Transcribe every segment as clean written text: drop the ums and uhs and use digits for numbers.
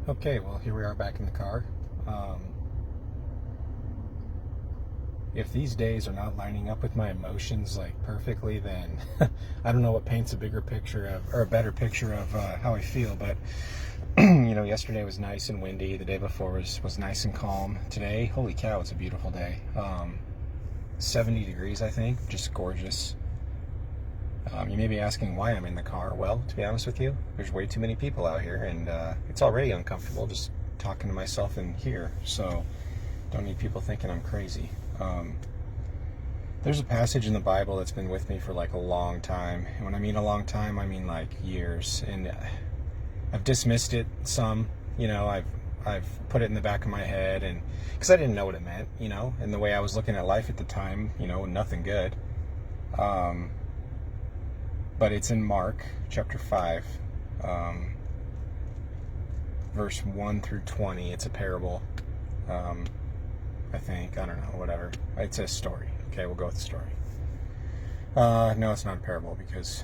Okay, well, here we are back in the car. If these days are not lining up with my emotions like perfectly, then I don't know what paints a bigger picture of, or a better picture of how I feel. But yesterday was nice and windy. The day before was nice and calm. Today, holy cow, it's a beautiful day. 70 degrees, I think, just gorgeous. You may be asking why I'm in the car. Well, to be honest with you, there's way too many people out here, and it's already uncomfortable just talking to myself in here. So don't need people thinking I'm crazy. There's a passage in the Bible that's been with me for like a long time. And when I mean a long time, I mean like years. And I've dismissed it some. I've put it in the back of my head, and because I didn't know what it meant, and the way I was looking at life at the time, nothing good. But it's in Mark chapter 5, verse 1 through 20. It's a parable, I think. I don't know, whatever. It's a story. Okay, we'll go with the story. No, it's not a parable because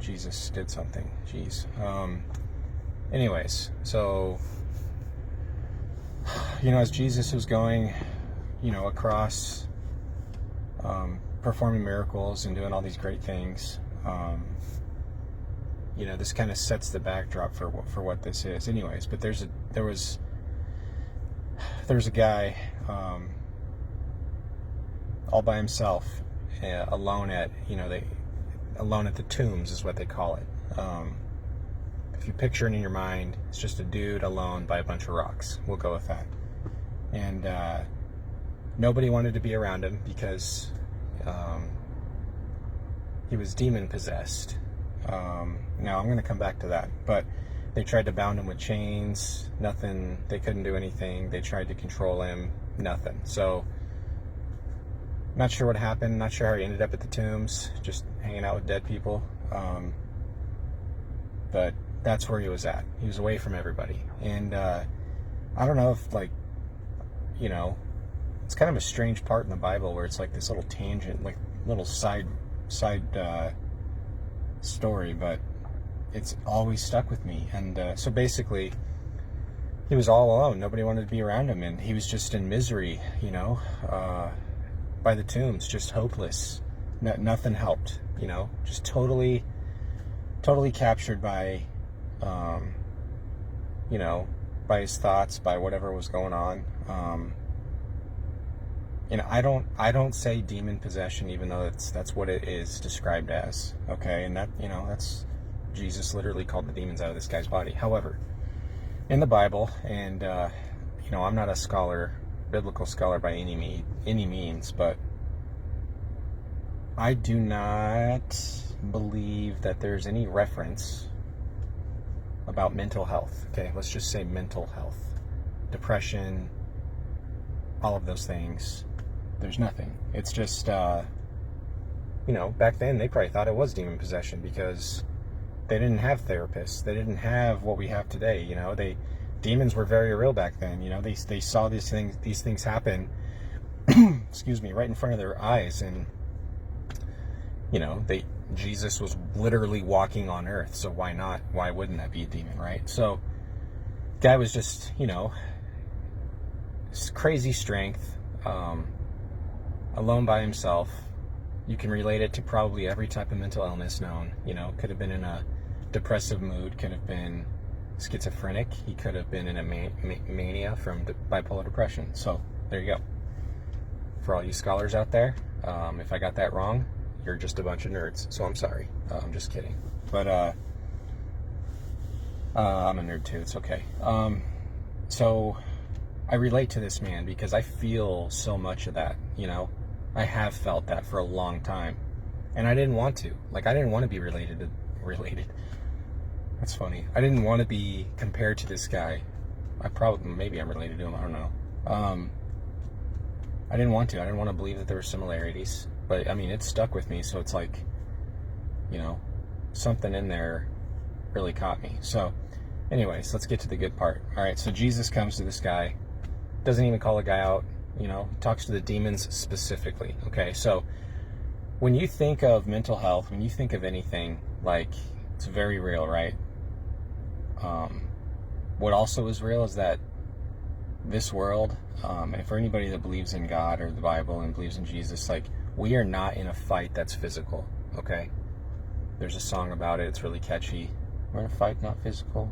Jesus did something. Jeez. Anyways, so, as Jesus was going, across, performing miracles and doing all these great things, this kind of sets the backdrop for what this is. Anyways, but there was a guy all by himself, alone at the tombs is what they call it. If you picture it in your mind, it's just a dude alone by a bunch of rocks. We'll go with that. And nobody wanted to be around him because he was demon possessed. Now I'm going to come back to that, but they tried to bound him with chains. Nothing. They couldn't do anything. They tried to control him. Nothing. So, not sure what happened. Not sure how he ended up at the tombs, just hanging out with dead people. But that's where he was at. He was away from everybody. And I don't know if, it's kind of a strange part in the Bible where it's like this little tangent, like little side story, but it's always stuck with me. And so basically, he was all alone. Nobody wanted to be around him, and he was just in misery, by the tombs, just hopeless. Nothing helped, just totally captured by, by his thoughts, by whatever was going on. I don't say demon possession, even though that's what it is described as. Okay, and that that's Jesus literally called the demons out of this guy's body. However, in the Bible, and I'm not a scholar, biblical scholar by any means, but I do not believe that there's any reference about mental health. Okay, let's just say mental health, depression, all of those things. There's nothing. It's just, back then they probably thought it was demon possession because they didn't have therapists. They didn't have what we have today. Demons were very real back then. They saw these things happen, excuse me, right in front of their eyes. And, Jesus was literally walking on earth. So why not? Why wouldn't that be a demon, right? So guy was just, crazy strength, alone by himself. You can relate it to probably every type of mental illness known. Could have been in a depressive mood, could have been schizophrenic, he could have been in a mania from bipolar depression. So there you go. For all you scholars out there, if I got that wrong, you're just a bunch of nerds. So I'm sorry. I'm just kidding. But I'm a nerd too. It's okay. So I relate to this man because I feel so much of that. I have felt that for a long time, and I didn't want to. I didn't want to be related. That's funny. I didn't want to be compared to this guy. Maybe I'm related to him. I don't know. I didn't want to. I didn't want to believe that there were similarities, but it stuck with me. So it's like, something in there really caught me. So, anyways, let's get to the good part. All right. So Jesus comes to this guy, doesn't even call the guy out. Talks to the demons specifically. Okay, so when you think of mental health, when you think of anything, it's very real, right? what also is real is that this world, and for anybody that believes in God or the Bible and believes in Jesus, like, we are not in a fight that's physical, okay? There's a song about it. It's really catchy. We're in a fight, not physical.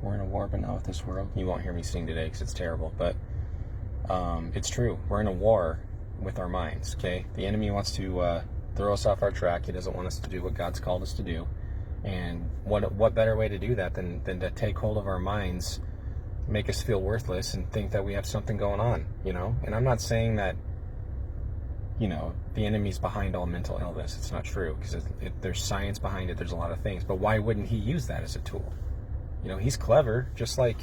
We're in a war, but not with this world. You won't hear me sing today because it's terrible, but it's true. We're in a war with our minds, okay? The enemy wants to throw us off our track. He doesn't want us to do what God's called us to do. And what better way to do that than to take hold of our minds, make us feel worthless, and think that we have something going on, you know? And I'm not saying that, you know, the enemy's behind all mental illness. It's not true, because there's science behind it. There's a lot of things. But why wouldn't he use that as a tool? You know, he's clever, just like,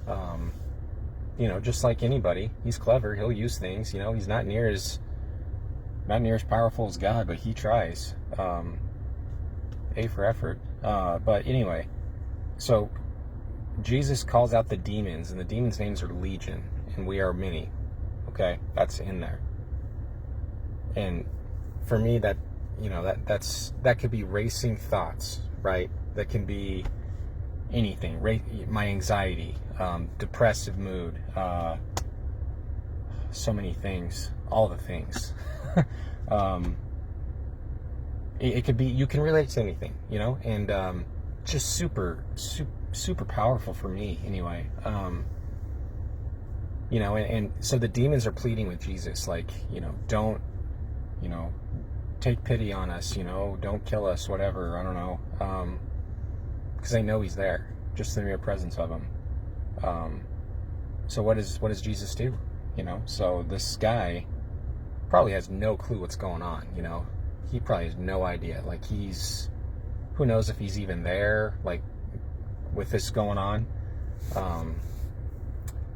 you know, just like anybody. He's clever. He'll use things. You know, he's not near as powerful as God, but he tries. A for effort. But anyway, so Jesus calls out the demons, and the demons' names are Legion, and we are many. Okay, that's in there. And for me, that, you know, that could be racing thoughts, right? That can be anything. My anxiety, depressive mood, so many things, all the things. It could be, you can relate to anything, you know, and just super powerful for me anyway. You know, and so the demons are pleading with Jesus, like, you know, don't, you know, take pity on us, you know, don't kill us, whatever, I don't know, because they know he's there, just the mere presence of him. So what does Jesus do? You know, so this guy probably has no clue what's going on, you know, he probably has no idea, like, who knows if he's even there, like, with this going on.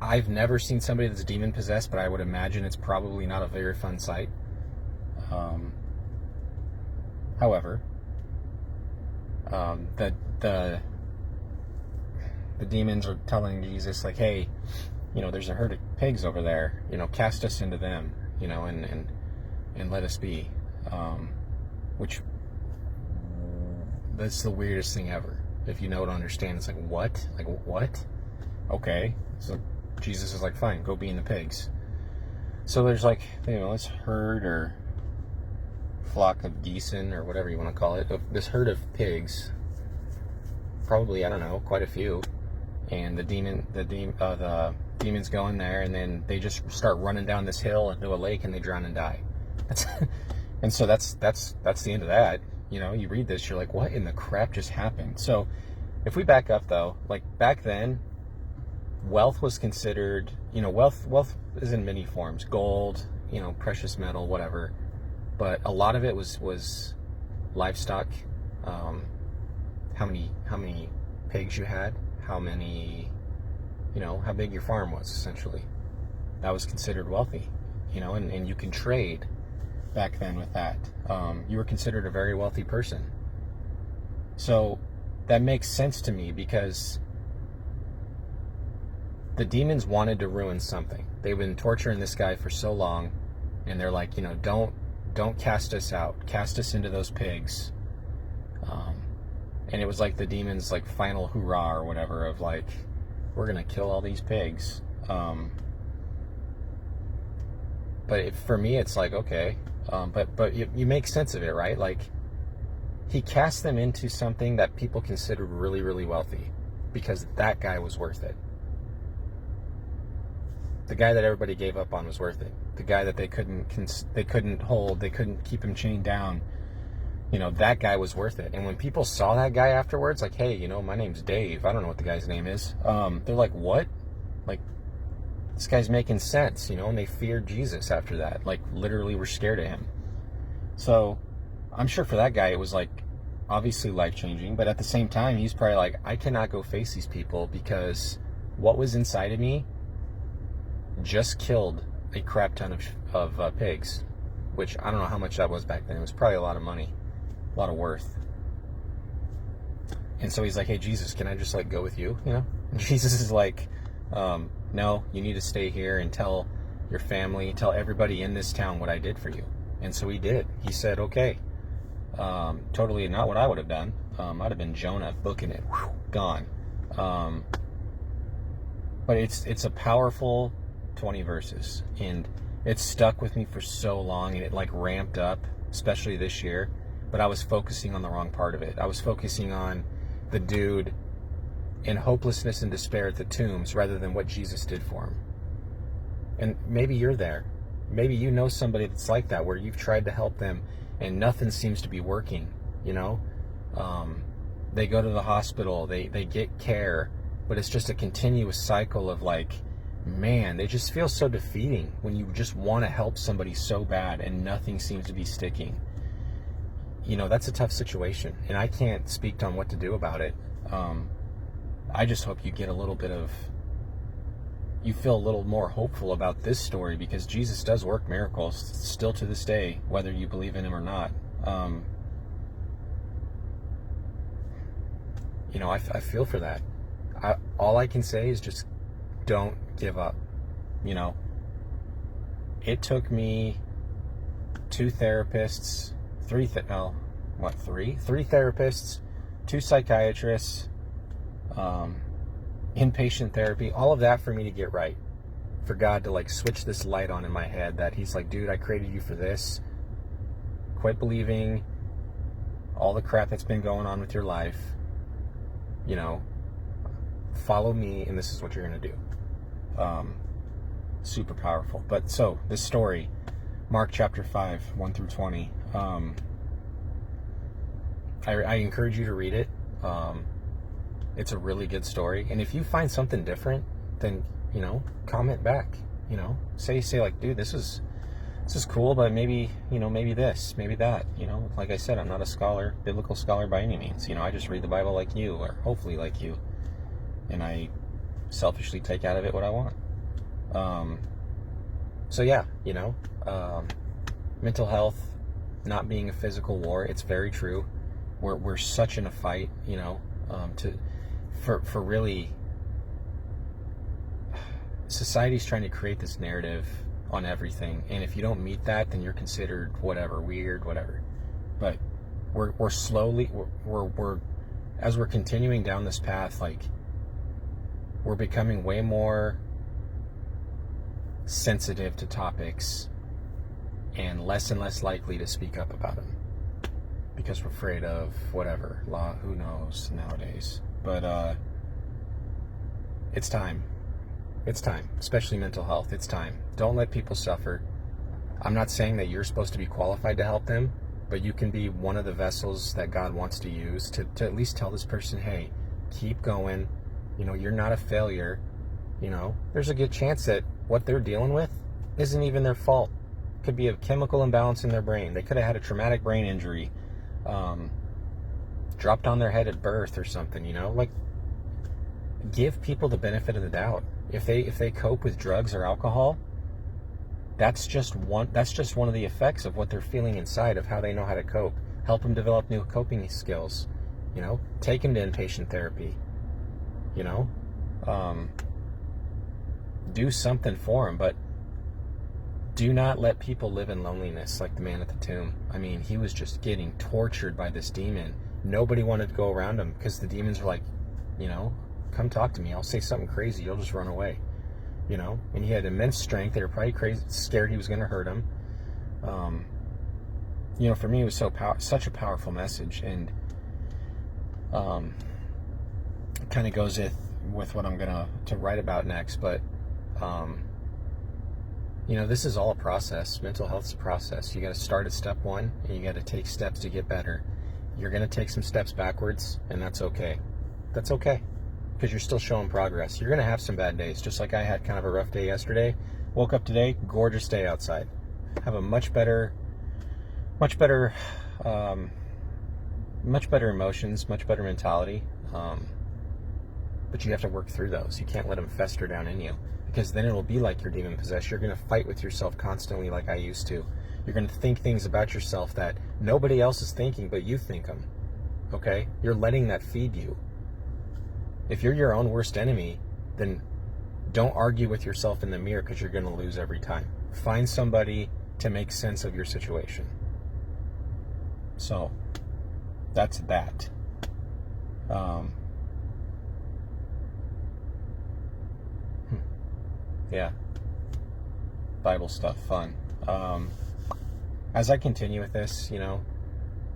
I've never seen somebody that's demon possessed, but I would imagine it's probably not a very fun sight. However, the demons are telling Jesus, like, hey, you know, there's a herd of pigs over there, you know, cast us into them, you know, and let us be. Which, that's the weirdest thing ever. If you know to understand, it's like, what? Like, what? Okay. So Jesus is like, fine, go be in the pigs. So there's, like, you know, this herd or flock of geese, or whatever you want to call it, this herd of pigs, probably, I don't know, quite a few, and the demons go in there, and then they just start running down this hill into a lake, and they drown and die. And so that's the end of that. You know, you read this, you're like, what in the crap just happened? So if we back up, though, like, back then, wealth was considered, you know, wealth is in many forms, gold, you know, precious metal, whatever, but a lot of it was livestock, how many pigs you had, how many, you know, how big your farm was, essentially. That was considered wealthy, you know, and you can trade back then with that. You were considered a very wealthy person. So that makes sense to me, because the demons wanted to ruin something. They've been torturing this guy for so long, and they're like, you know, don't cast us out, cast us into those pigs. And it was like the demons' like final hoorah or whatever of like, we're gonna kill all these pigs. But for me, it's like, okay, but you make sense of it, right? Like, he cast them into something that people considered really, really wealthy, because that guy was worth it. The guy that everybody gave up on was worth it. The guy that they couldn't hold, they couldn't keep him chained down, you know, that guy was worth it. And when people saw that guy afterwards, like, hey, you know, my name's Dave, I don't know what the guy's name is, they're like, what? Like, this guy's making sense, you know, and they feared Jesus after that, like, literally were scared of him. So I'm sure for that guy it was like obviously life-changing, but at the same time he's probably like, I cannot go face these people, because what was inside of me just killed a crap ton of pigs, which I don't know how much that was back then. It was probably a lot of money, a lot of worth. And so he's like, hey, Jesus, can I just like go with you, you know? And Jesus is like, no, you need to stay here and tell your family, tell everybody in this town what I did for you. And so he did. He said, okay. Totally not what I would have done. I'd have been Jonah, booking it, gone. But it's a powerful 20 verses, and it stuck with me for so long, and it like ramped up, especially this year. But I was focusing on the wrong part of it. I was focusing on the dude in hopelessness and despair at the tombs rather than what Jesus did for him. And maybe you're there. Maybe you know somebody that's like that, where you've tried to help them and nothing seems to be working, you know? They go to the hospital, they get care, but it's just a continuous cycle of like, man, they just feel so defeating when you just want to help somebody so bad and nothing seems to be sticking. You know, that's a tough situation, and I can't speak on what to do about it. I just hope you get a little bit of, you feel a little more hopeful about this story, because Jesus does work miracles still to this day, whether you believe in him or not. You know, I feel for that. All I can say is just don't give up. You know, it took me 2 therapists, 3 therapists, 2 psychiatrists, inpatient therapy, all of that for me to get right. For God to like switch this light on in my head that he's like, dude, I created you for this. Quit believing all the crap that's been going on with your life. You know, follow me, and this is what you're going to do. Super powerful. But so, this story, Mark chapter 5, 1 through 20. I encourage you to read it. It's a really good story. And if you find something different, then, you know, comment back. You know, say like, dude, this is cool, but maybe, you know, maybe this, maybe that. You know, like I said, I'm not a scholar, biblical scholar by any means. You know, I just read the Bible like you, or hopefully like you, and I selfishly take out of it what I want. So yeah, you know, mental health not being a physical war, it's very true. We're such in a fight, you know, for really, society's trying to create this narrative on everything, and if you don't meet that, then you're considered whatever, weird, whatever. But we're slowly, we're as we're continuing down this path, like, we're becoming way more sensitive to topics and less likely to speak up about them, because we're afraid of whatever law, who knows nowadays. But it's time, especially mental health. It's time. Don't let people suffer. I'm not saying that you're supposed to be qualified to help them, but you can be one of the vessels that God wants to use to at least tell this person, hey, keep going. You know, you're not a failure. You know, there's a good chance that what they're dealing with isn't even their fault. Could be a chemical imbalance in their brain. They could have had a traumatic brain injury, dropped on their head at birth or something, you know? Like, give people the benefit of the doubt. If they cope with drugs or alcohol, that's just one of the effects of what they're feeling inside, of how they know how to cope. Help them develop new coping skills. You know, take them to inpatient therapy. You know, do something for them, but do not let people live in loneliness like the man at the tomb. I mean, he was just getting tortured by this demon. Nobody wanted to go around him because the demons were like, you know, come talk to me. I'll say something crazy. You'll just run away. You know, and he had immense strength. They were probably crazy, scared he was going to hurt him. You know, for me, it was such a powerful message, and it kind of goes with what I'm going to write about next. But you know, this is all a process. Mental health's a process. You got to start at step 1, and you got to take steps to get better. You're going to take some steps backwards, and that's okay. That's okay, because you're still showing progress. You're going to have some bad days, just like I had kind of a rough day yesterday. Woke up today, gorgeous day outside. Have a much better emotions, much better mentality. But you have to work through those. You can't let them fester down in you, because then it'll be like you're demon possessed. You're going to fight with yourself constantly like I used to. You're going to think things about yourself that nobody else is thinking, but you think them. Okay? You're letting that feed you. If you're your own worst enemy, then don't argue with yourself in the mirror, because you're going to lose every time. Find somebody to make sense of your situation. So, that's that. yeah, Bible stuff, fun. As I continue with this, and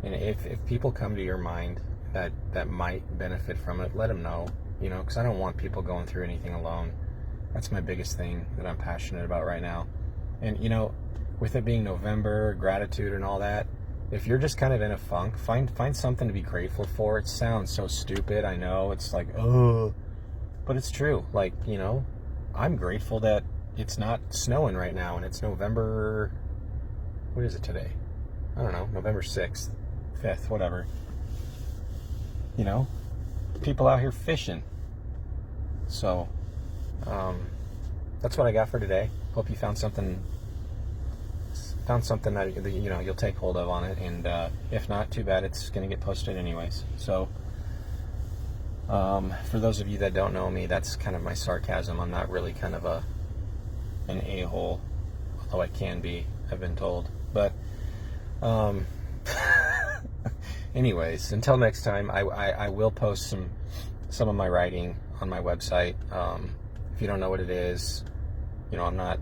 if people come to your mind that might benefit from it, let them know, because I don't want people going through anything alone. That's my biggest thing that I'm passionate about right now. And, with it being November, gratitude and all that, if you're just kind of in a funk, find something to be grateful for. It sounds so stupid, I know. It's like, oh, but it's true. Like, I'm grateful that it's not snowing right now, and it's November, what is it today? I don't know, November 6th, 5th, whatever. People out here fishing. So, that's what I got for today. Hope you found something that you'll take hold of on it, and if not, too bad. It's going to get posted anyways. So, for those of you that don't know me, that's kind of my sarcasm. I'm not really kind of an a-hole, although I can be, I've been told. But anyways, until next time, I will post some of my writing on my website. If you don't know what it is, I'm not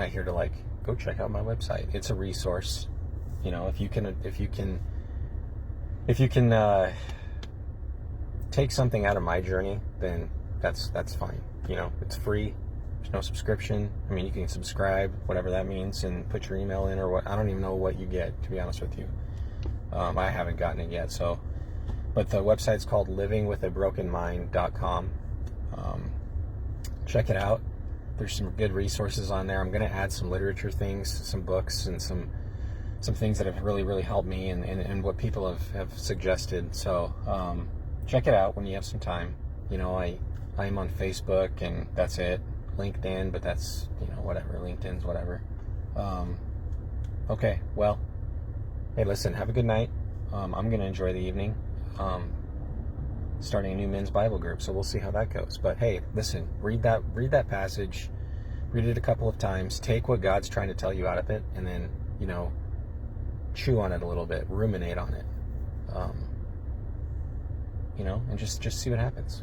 here to like, go check out my website. It's a resource. If you can take something out of my journey, then that's fine. It's free. There's no subscription. I mean, you can subscribe, whatever that means, and put your email in, or what. I don't even know what you get, to be honest with you. I haven't gotten it yet. So, but the website's called livingwithabrokenmind.com. Check it out. There's some good resources on there. I'm going to add some literature things, some books, and some things that have really, really helped me, and what people have suggested. So check it out when you have some time. I'm on Facebook, and that's it. LinkedIn, but that's, whatever. LinkedIn's whatever. Okay, well, hey, listen, have a good night. I'm going to enjoy the evening. Starting a new men's Bible group, so we'll see how that goes. But hey, listen, read that passage, read it a couple of times, take what God's trying to tell you out of it, and then, chew on it a little bit, ruminate on it, and just see what happens.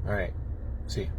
All right, see you.